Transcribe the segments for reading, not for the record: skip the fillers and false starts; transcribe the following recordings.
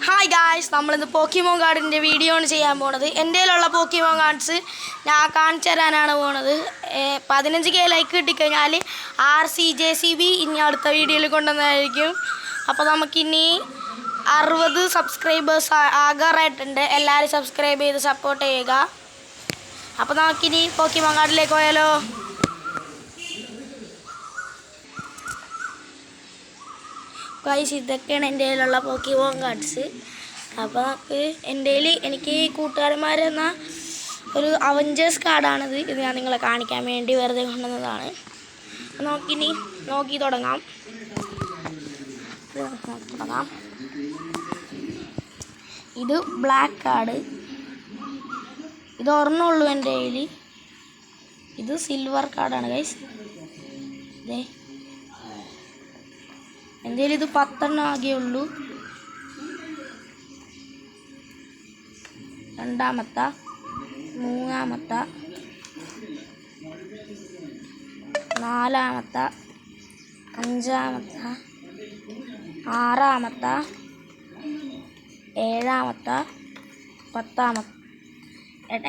Hi guys, നമ്മളിന്ന് Pokemon കാർഡിൻ്റെ video ആണ് ചെയ്യാൻ പോണത്. എൻ്റെ കയ്യിലുള്ള പോക്കിമോൻ കാർഡ്സ് ഞാൻ കാണിച്ചു തരാനാണ് പോണത്. 15K ലൈക്ക് കിട്ടിക്കഴിഞ്ഞാൽ RCJCB ഇനി അടുത്ത വീഡിയോയിൽ കൊണ്ടുവന്നതായിരിക്കും. അപ്പോൾ നമുക്കിനി 60 സബ്സ്ക്രൈബേഴ്സ് ആകാറായിട്ടുണ്ട്. എല്ലാവരും സബ്സ്ക്രൈബ് ചെയ്ത് സപ്പോർട്ട് ചെയ്യുക. അപ്പോൾ നമുക്കിനി പോക്കിമോൻ കാർഡിലേക്ക് പോയാലോ. ഗൈസ്, ഇതൊക്കെയാണ് എൻ്റെ കയ്യിലുള്ള പോക്കിമോൻ കാർഡ്സ്. അപ്പോൾ നമുക്ക് എനിക്ക് കൂട്ടുകാരന്മാരെന്ന ഒരു അവഞ്ചേഴ്സ് കാർഡാണിത്. ഇത് ഞാൻ നിങ്ങളെ കാണിക്കാൻ വേണ്ടി വെറുതെ കൊണ്ടുവന്നതാണ്. നമുക്കിനി നോക്കി തുടങ്ങാം. ഇത് ബ്ലാക്ക് കാർഡ്, ഇത് ഒരെണ്ണമുള്ളൂ എൻ്റെ കയ്യിൽ. ഇത് സിൽവർ കാർഡാണ് ഗൈസ്. ഇതേ എൻ്റെ കയ്യിൽ ഇത് 10 ആകെയുള്ളൂ. രണ്ടാമത്തെ, മൂന്നാമത്തെ, നാലാമത്തെ, അഞ്ചാമത്തെ, ആറാമത്തെ, ഏഴാമത്തെ,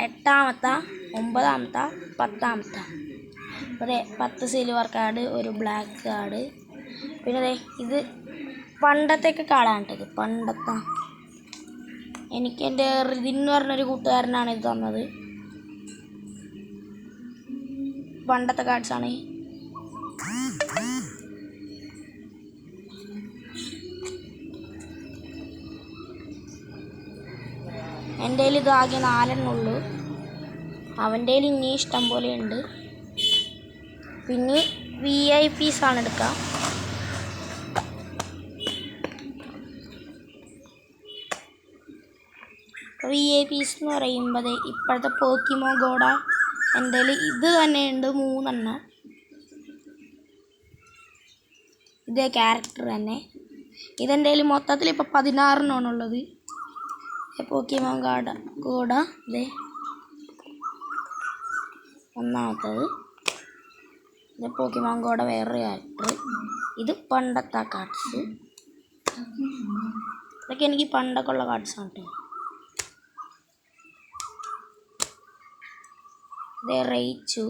എട്ടാമത്തെ, ഒമ്പതാമത്തെ, 10. അതെ, 10 സിൽവർ കാർഡ്, ഒരു ബ്ലാക്ക് കാർഡ്. പിന്നെ ഇത് പണ്ടത്തെയൊക്കെ കാർഡാണ് കേട്ടത്. പണ്ടത്തെ എനിക്ക് എൻ്റെ റിതിൻ എന്ന് പറഞ്ഞൊരു കൂട്ടുകാരനാണ് ഇത് തന്നത്. പണ്ടത്തെ കാർഡ്സാണ്. എൻ്റെ കയ്യിൽ ഇതാകെ 4 ഉള്ളൂ. അവൻ്റെ കയ്യിൽ ഇനി ഇഷ്ടം പോലെ ഉണ്ട്. പിന്നെ VIPs ആണ് എടുക്കുക. VIPs എന്ന് പറയുമ്പോൾ ഇപ്പോഴത്തെ പോക്കിമോൻ ഗോഡ എൻ്റെ കയ്യിൽ ഇത് തന്നെയുണ്ട്, 3 എണ്ണം. ഇതേ ക്യാരക്ടർ തന്നെ. ഇതെൻ്റെ കയ്യിൽ മൊത്തത്തിൽ ഇപ്പോൾ 16 എണ്ണമാണുള്ളത്. പോക്കിമോൻ ഗോഡ ഇതേ ഒന്നാമത്തത്. ഇത് പോക്കിമോൻ ഗോഡ വേറൊരു ക്യാരക്ടർ. ഇത് പണ്ടത്തെ കാർഡ്സ്. ഇതൊക്കെ എനിക്ക് പണ്ടൊക്കെ ഉള്ള കാർഡ്സാണ് കേട്ടോ. ഇത് റേച്ചു.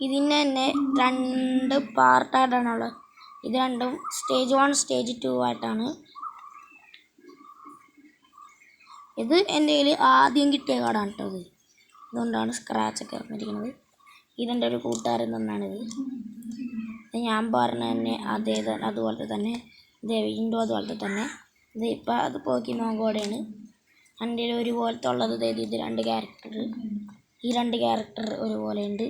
ഇതിന് തന്നെ 2 പാർട്ടായിട്ടാണുള്ളത്. ഇത് രണ്ടും സ്റ്റേജ് 1 സ്റ്റേജ് 2 ആയിട്ടാണ്. ഇത് എൻ്റെ കയ്യിൽ ആദ്യം കിട്ടിയ കാർഡാണ് കേട്ടോ. ഇതുകൊണ്ടാണ് സ്ക്രാച്ചൊക്കെ ഇറങ്ങിയിരിക്കുന്നത്. ഇതെൻ്റെ ഒരു കൂട്ടുകാരൻ തന്നാണിത്. ഞാൻ പറഞ്ഞ തന്നെ അതുപോലത്തെ തന്നെ. ഇത് വീണ്ടും അതുപോലത്തെ തന്നെ. ഇത് ഇപ്പം അത് പോക്കിമോൻ ഗോഡയാണ്. എൻ്റെ ഒരുപോലത്തെ ഉള്ളത് ഇത് 2 ക്യാരക്ടർ. ഈ 2 ക്യാരക്ടർ ഒരുപോലെ ഉണ്ട്.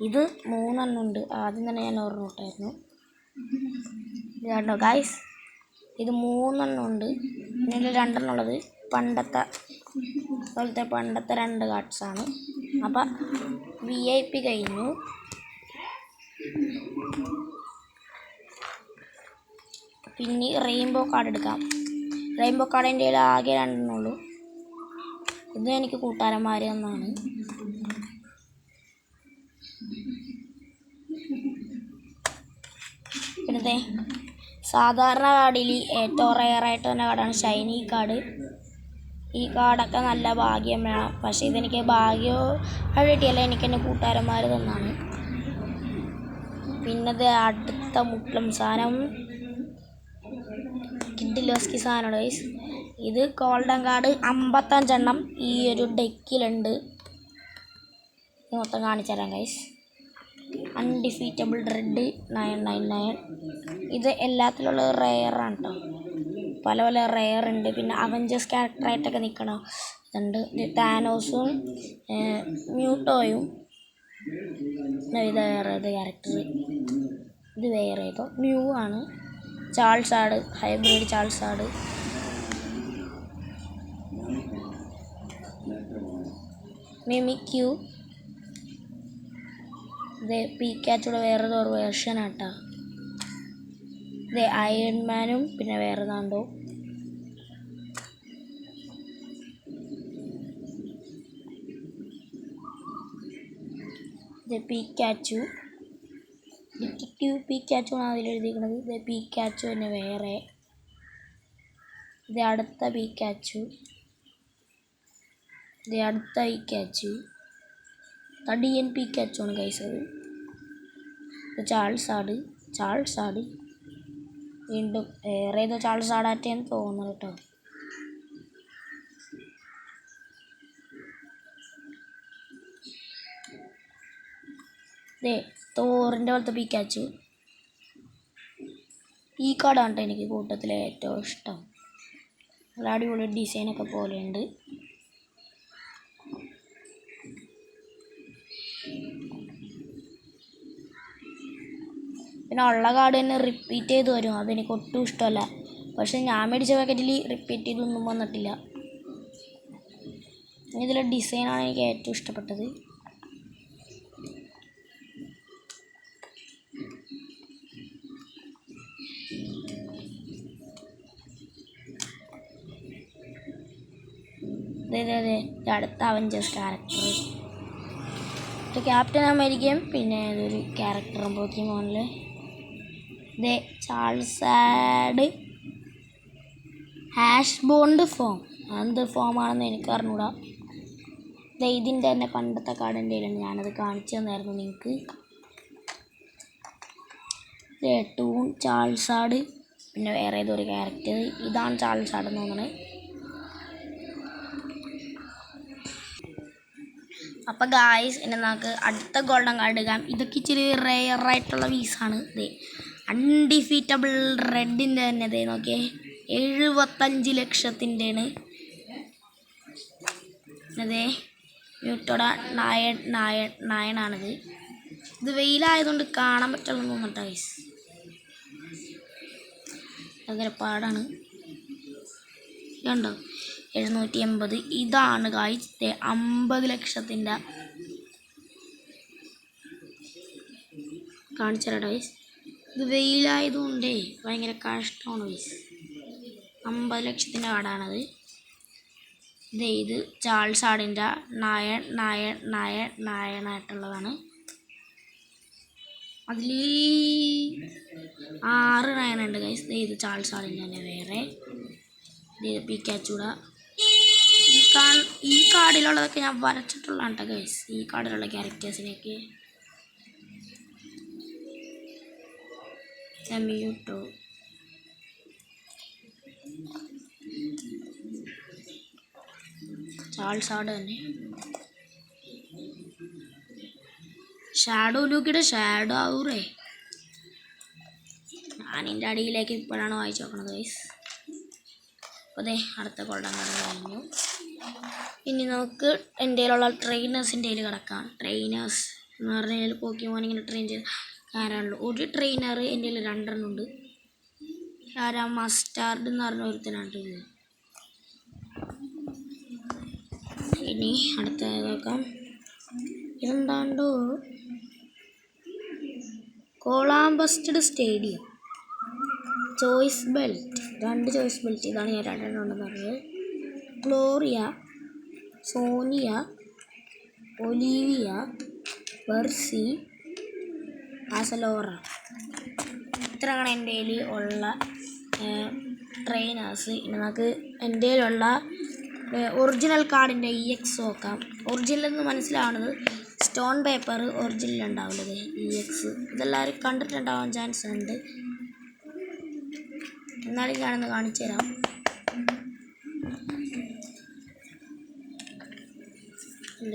ഇത് 3 എണ്ണം ഉണ്ട്. ആദ്യം തന്നെ ഞാൻ ഓർമ്മയിട്ടായിരുന്നു. ഇത് കണ്ടോ ഗൈസ്, ഇത് 3 എണ്ണം ഉണ്ട്. ഇതിൽ 2 എണ്ണം ഉള്ളത് പണ്ടത്തെ 2 കാർഡ്സാണ്. അപ്പം VIP കഴിഞ്ഞു. പിന്നെ റെയിൻബോ കാർഡ് എടുക്കാം. റെയിൻബോ കാർഡ് എൻ്റെ കയ്യിൽ ആകെ 2 എണ്ണം ഉള്ളൂ. ഇത് എനിക്ക് കൂട്ടുകാരന്മാർ തന്നാണ്. പിന്നെ സാധാരണ കാർഡിൽ ഏറ്റവും റെയറായിട്ട് തന്നെ കാർഡാണ് ഷൈനി കാർഡ്. ഈ കാർഡൊക്കെ നല്ല ഭാഗ്യം വേണം. പക്ഷേ ഇതെനിക്ക് ഭാഗ്യം കിട്ടിയല്ല, എനിക്ക് എൻ്റെ കൂട്ടുകാരന്മാർ തന്നാണ്. പിന്നെ അടുത്ത മുട്ടം സാധനം കിഡിലോസ്കി സാധനമാണ് ഗൈസ്. ഇത് ഗോൾഡൻ കാർഡ് 55 എണ്ണം ഈ ഒരു ഡെക്കിലുണ്ട്. മൊത്തം കാണിച്ചു തരാം ഗൈസ്. അൺഡിഫീറ്റബിൾ റെഡ് 999. ഇത് എല്ലാത്തിലുള്ള റെയറാണ് കേട്ടോ. പല പല റെയർ ഉണ്ട്. പിന്നെ അവഞ്ചേഴ്സ് ക്യാരക്ടറായിട്ടൊക്കെ നിൽക്കണം ഇതുണ്ട്. ഇത് താനോസും മ്യൂട്ടോയും. ഇത് വേറെ ക്യാരക്ടർ. ഇത് വേറെ ഏതോ ന്യൂ ആണ്. ചാൾസാഡ്, ഹൈബ്രിഡ് ചാൾസാഡ്. മിമിക്യൂ. ഇത് പീക്കാച്ചൂടെ വേറെതൊരു വേർഷനാട്ടോ. ഇത് അയൺമാനും പിന്നെ വേറെ താണ്ടോ. ഇത് പീക്കാച്ചു. ഡിറ്റക്റ്റീവ് പിക്കാച്ചു ആണ് അതിലെഴുതിയിരിക്കുന്നത്. ഇത് പിക്കാച്ചു തന്നെ വേറെ, ഇത് അടുത്ത പിക്കാച്ചു, ഇത് അടുത്ത പിക്കാച്ചു, തടിയൻ പിക്കാച്ചു ആണ് ഗൈസ്. അത് ചാൾസ് ആട് വീണ്ടും വേറെ ഏതോ ചാൾസ് ആടാറ്റേന്ന് തോന്നുന്നു കേട്ടോ. തോറിൻ്റെ പോലത്തെ പിക്കാച്ചു. ഈ കാർഡാണ് കേട്ടോ എനിക്ക് കൂട്ടത്തിലെ ഏറ്റവും ഇഷ്ടം. നല്ല അടിപൊളി ഡിസൈനൊക്കെ പോലെയുണ്ട്. പിന്നെ ഉള്ള കാർഡ് തന്നെ റിപ്പീറ്റ് ചെയ്ത് വരും, അതെനിക്ക് ഒട്ടും ഇഷ്ടമല്ല. പക്ഷെ ഞാൻ മേടിച്ച പാക്കറ്റിൽ റിപ്പീറ്റ് ചെയ്തൊന്നും വന്നിട്ടില്ല. ഇതിലെ ഡിസൈനാണ് എനിക്ക് ഏറ്റവും ഇഷ്ടപ്പെട്ടത്. അതെ അടുത്ത അവഞ്ചേഴ്സ് ക്യാരക്ടർ, ക്യാപ്റ്റൻ അമേരിക്കയും പിന്നെ ഇതൊരു ക്യാരക്ടറും പോക്കിമോണിൽ. ഇതേ ചാൾസാഡ് ഹാഷ് ബോണ്ട് ഫോം, എന്ത് ഫോമാണെന്ന് എനിക്ക് അറിഞ്ഞൂടാ. ഇതിൻ്റെ തന്നെ പണ്ടത്തെ കാർഡ് എൻ്റെ കയ്യിലുണ്ട്, ഞാനത് കാണിച്ചു തന്നായിരുന്നു നിങ്ങൾക്ക്. ടൂൺ ചാൾസാഡ് പിന്നെ വേറെ ഏതൊരു ക്യാരക്ടർ, ഇതാണ് ചാൾസാഡ് എന്ന് തോന്നുന്നത്. അപ്പോൾ ഗായ്സ് ഇനി നമുക്ക് അടുത്ത ഗോൾഡൻ കാർഡ് എടുക്കാം. ഇതൊക്കെ ഇച്ചിരി റെയറായിട്ടുള്ള പീസാണ്. ഇതേ അൺഡിഫീറ്റബിൾ റെഡിൻ്റെ തന്നെ ഇതേ നോക്കിയേ 75 ലക്ഷത്തിൻ്റെയാണ്. അതെ മ്യൂട്ടോട നായണാണിത്. ഇത് വെയിലായതുകൊണ്ട് കാണാൻ പറ്റുള്ളൂ തോന്നിട്ടോ ഗൈസ്, ഭയങ്കര പാടാണ്. കണ്ടോ 780. ഇതാണ് ഗായ്സ് 50 ലക്ഷത്തിൻ്റെ കാണിച്ചുതരാം ഗൈസ്. ഇത് വെയിലായതുകൊണ്ടേ ഭയങ്കര കഷ്ടമാണ് ഗൈസ്. 50 ലക്ഷത്തിൻ്റെ കാർഡാണത്. ഇത് ചാൾസ് ആടിൻ്റെ നായനായിട്ടുള്ളതാണ്. അതിൽ 6 നായനുണ്ട് ഗൈസ്. ഇത് ചാൾസ് ആടിൻ്റെ തന്നെ വേറെ, ഇത് പിക്കാച്ചൂട. ഈ കാർഡിലുള്ളതൊക്കെ ഞാൻ വരച്ചിട്ടുള്ളതാണ് കേട്ടോ ഗൈസ്, ഈ കാർഡിലുള്ള ക്യാരക്ടേഴ്സിനെയൊക്കെ. മ്യൂട്ടോ, ചാൾസ് ആട് തന്നെ. Shadow ലൂക്കിയുടെ shadow ആവൂറേ. ഞാനിൻ്റെ അടിയിലേക്ക് ഇപ്പോഴാണ് വായിച്ചു നോക്കണത് ഗൈസ്. അപ്പോൾ അതെ അടുത്ത ഗോൾഡൻ കാർഡ് കഴിഞ്ഞു. ഇനി നമുക്ക് എൻ്റെ കയ്യിലുള്ള ട്രെയിനേഴ്സിൻ്റെ കയ്യിൽ കിടക്കാം. ട്രെയിനേഴ്സ് എന്ന് പറഞ്ഞാൽ പോക്കിമോൻ ഇങ്ങനെ ട്രെയിൻ ചെയ്ത് ആരാണല്ലോ. ഒരു ട്രെയിനർ എൻ്റെ കയ്യിൽ 2 എണ്ണം ഉണ്ട്. ആരാ മസ്റ്റാർഡ് എന്ന് പറഞ്ഞ ഒരുത്തനാണ് ഇത്. ഇനി അടുത്ത നോക്കാം. ഇതെന്താണ്ടോ കൊളംബസ്റ്റഡ് stadium, choice belt, 2 choice belt. ഇതാണ് ഞാൻ 2 എണ്ണം ഉണ്ടെന്ന് പറഞ്ഞത്. ഗ്ലോറിയ, സോനിയ, ഒലീവിയ, പെർസി, ആസലോറ. ഇത്രയാണ് എൻ്റെ കയ്യിൽ ഉള്ള ട്രെയിനേഴ്സ്. ഇനി നമുക്ക് എൻ്റെ കയ്യിലുള്ള ഒറിജിനൽ കാർഡിൻ്റെ EX നോക്കാം. ഒറിജിനൽ എന്ന് മനസ്സിലാവുന്നത് സ്റ്റോൺ പേപ്പർ ഒറിജിനൽ ഉണ്ടാവുന്നത് EX. ഇതെല്ലാവരും കണ്ടിട്ടുണ്ടാവാൻ ചാൻസ് ഉണ്ട്, എന്നാലും ഞാനൊന്ന് കാണിച്ചു തരാം.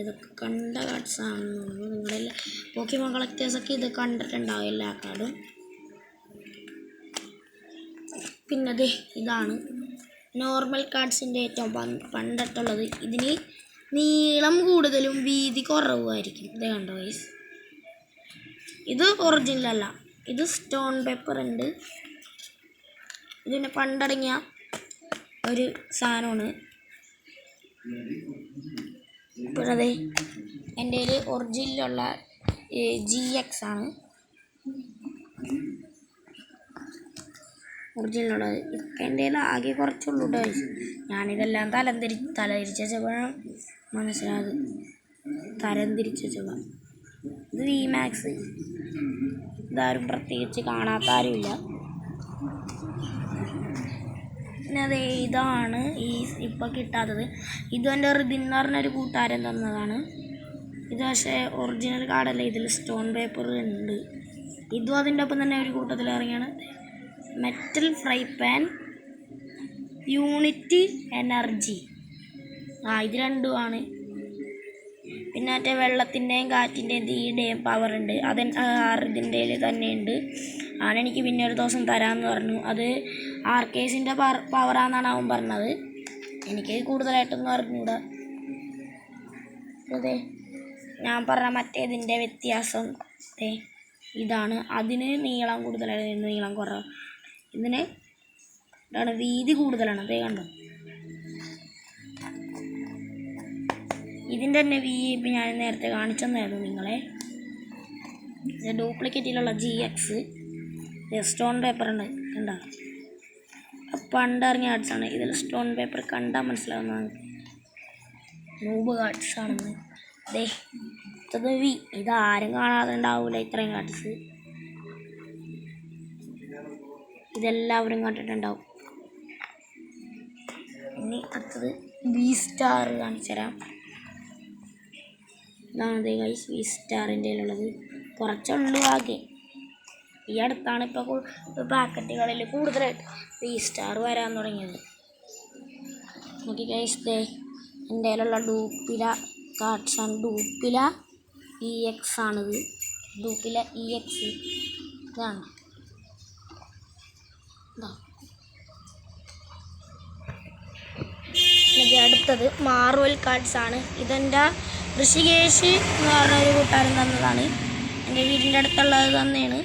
ഇതൊക്കെ കണ്ട കാർഡ്സാണെന്ന് തോന്നുന്നു. നിങ്ങളെല്ലാം പോക്കിമോൻ കളക്ടേഴ്സൊക്കെ ഇത് കണ്ടിട്ടുണ്ടാവും എല്ലാ കാർഡും. പിന്നെ അതെ ഇതാണ് നോർമൽ കാർഡ്സിൻ്റെ ഏറ്റവും പണ്ടിട്ടുള്ളത്. ഇതിന് നീളം കൂടുതലും വീതി കുറവുമായിരിക്കും. ഇത് കണ്ടോ ഗൈസ്, ഇത് ഒറിജിനലല്ല, ഇത് സ്റ്റോൺ പേപ്പർ ഉണ്ട്. ഇതിന് പണ്ടടങ്ങിയ ഒരു സാധനമാണ്. ഇപ്പോഴതെ എൻ്റെ കയ്യിൽ ഒറിജിനലുള്ള GX ആണ് ഒറിജിനലുള്ളത്. ഇതൊക്കെ എൻ്റെ കയ്യിൽ ആകെ കുറച്ചുള്ളൂ കേട്ടോ. ഞാനിതെല്ലാം തലതിരിച്ച് വെച്ചപ്പോഴാണ് മനസ്സിലായത്. തരംതിരിച്ച് വെച്ചപ്പോൾ ഇത് VMAX, ഇതാരും പ്രത്യേകിച്ച് കാണാത്ത ആരുമില്ല. പിന്നെ അതെ ഇതാണ് ഈ ഇപ്പോൾ കിട്ടാത്തത്. ഇതും എൻ്റെ റിദിൻ എന്ന് പറഞ്ഞൊരു കൂട്ടുകാരൻ തന്നതാണ്. ഇത് പക്ഷേ ഒറിജിനൽ കാർഡല്ല, ഇതിൽ സ്റ്റോൺ പേപ്പർ ഉണ്ട്. ഇതും അതിൻ്റെ ഒപ്പം തന്നെ ഒരു കൂട്ടത്തിൽ ഇറങ്ങിയാണ്. Metal fry pan, unit energy, ഇത് രണ്ടുമാണ്. പിന്നെ മറ്റേ വെള്ളത്തിൻ്റെയും കാറ്റിൻ്റെയും തീയുടെയും പവർ ഉണ്ട്. അത് ഇതിൻ്റെ തന്നെ ഉണ്ട്. എനിക്ക് പിന്നെ ഒരു ദിവസം തരാമെന്ന് പറഞ്ഞു. അത് ആർക്കേസിൻ്റെ പവറാണെന്നാണ് അവൻ പറഞ്ഞത്. എനിക്ക് കൂടുതലായിട്ടൊന്നും അറിഞ്ഞൂടാ. അതെ ഞാൻ പറഞ്ഞ മറ്റേതിൻ്റെ വ്യത്യാസം ഇതാണ്. അതിന് നീളം കൂടുതലാണ്, നീളം കുറവ്. ഇതിന് ഇതാണ് വീതി കൂടുതലാണ്. അതേ കണ്ടോ, ഇതിൻ്റെ തന്നെ ഇപ്പം ഞാൻ നേരത്തെ കാണിച്ചെന്നായിരുന്നു നിങ്ങളെ. ഡ്യൂപ്ലിക്കേറ്റിലുള്ള GX സ്റ്റോൺ പേപ്പർ ഉണ്ട്, കണ്ടോ? പണ്ടിറങ്ങിയ കാർഡ്സാണ്. ഇതിൽ സ്റ്റോൺ പേപ്പർ കണ്ടാൽ മനസ്സിലാവുന്നതാണ് നൂബ് കാർഡ്സ് ആണെന്ന്. ഇതാരും കാണാതെ ഉണ്ടാവില്ല ഇത്രയും കാർഡ്സ്. ഇതെല്ലാവരും കണ്ടിട്ടുണ്ടാവും. ഇനി അടുത്തത് V-സ്റ്റാർ കാണിച്ചു തരാം. ഇതാണ് ഗൈസ് V-സ്റ്റാറിൻ്റെ ഉള്ളത്. കുറച്ചുള്ളൂ ആകെ. ഈ അടുത്താണ് ഇപ്പോൾ പാക്കറ്റുകളിൽ കൂടുതലായിട്ട് V-സ്റ്റാർ വരാൻ തുടങ്ങിയത്. നോക്കി ഗൈസ്, എൻ്റെ കയ്യിലുള്ള ഡൂപ്പില കാർഡ്സാണ്. ഡൂപ്പില EX ആണിത്. ഡൂപ്പില EX ഇതാണ്. അടുത്തത് മാർവൽ കാർഡ്സാണ്. ഇതെൻ്റെ ഋഷികേശ് എന്ന് പറഞ്ഞ ഒരു കൂട്ടുകാരൻ തന്നതാണ്. എൻ്റെ വീടിൻ്റെ അടുത്തുള്ളത് തന്നെയാണ്.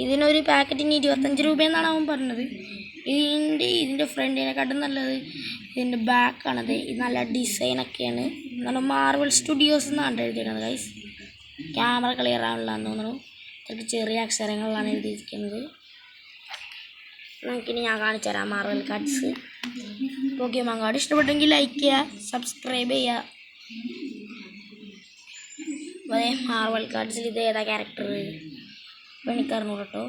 ഇതിനൊരു പാക്കറ്റിന് 25 രൂപയെന്നാണ് അവൻ പറഞ്ഞത്. ഇതിൻ്റെ ഫ്രണ്ടിനെക്കാട്ടും നല്ലത് ഇതിൻ്റെ ബാക്കാണത്. ഇത് നല്ല ഡിസൈനൊക്കെയാണ്. എന്നാലും മാർവൽ സ്റ്റുഡിയോസ് എന്നാണ് എഴുതിയിരിക്കുന്നത് ഗൈസ്. ക്യാമറ ക്ലിയർ ആണല്ലാന്ന് തോന്നുന്നു. ചിലപ്പോൾ ചെറിയ അക്ഷരങ്ങളിലാണ് എഴുതിയിരിക്കുന്നത്. നമുക്കിനി ഞാൻ കാണിച്ചു തരാം മാർവൽ കാർഡ്സ്. പോക്കിമോൻ കാർഡ് ഇഷ്ടപ്പെട്ടെങ്കിൽ ലൈക്ക് ചെയ്യുക, സബ്സ്ക്രൈബ് ചെയ്യുക. അതേ മാർവൽ കാർഡ്സിൽ ഇത് ഏതാ ക്യാരക്ടർ എനിക്കറിഞ്ഞൂട കേട്ടോ.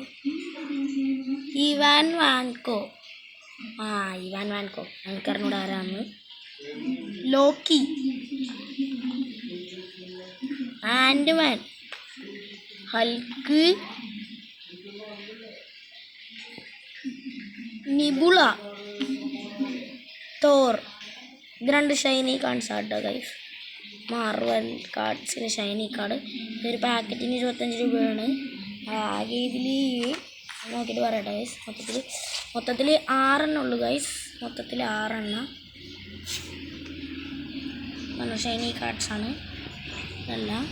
ഇവാൻ വാൻകോ എനിക്കറിഞ്ഞൂട ആരാന്ന്. Loki, Ant Man, Hulk, Nebula, Thor. ഇത് 2 ഷൈനി കാർഡ്സ് ആട്ടോ ഗൈസ്. മാർവൽ കാർഡ്സിന് ഷൈനി കാർഡ്. ഇതൊരു പാക്കറ്റിന് 25 രൂപയാണ്. ആകെ ഇതിൽ നോക്കിയിട്ട് പറയട്ടെ ഗൈസ്. മൊത്തത്തിൽ 6 എണ്ണം ഉള്ളു ഗൈസ്. മൊത്തത്തിൽ 6 എണ്ണം നല്ല ഷൈനി കാർഡ്സാണ് ഇതെല്ലാം.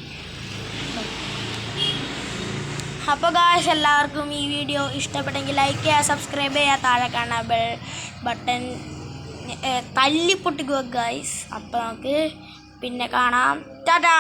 അപ്പോൾ ഗായ്സ് എല്ലാവർക്കും ഈ വീഡിയോ ഇഷ്ടപ്പെട്ടെങ്കിൽ ലൈക്ക് ചെയ്യുക, സബ്സ്ക്രൈബ് ചെയ്യുക, താഴെ കാണുന്ന ബെൽ ബട്ടൺ തല്ലിപ്പൊട്ടിക്കുക ഗായ്സ്. അപ്പോൾ നമുക്ക് പിന്നെ കാണാം. ടാറ്റാ.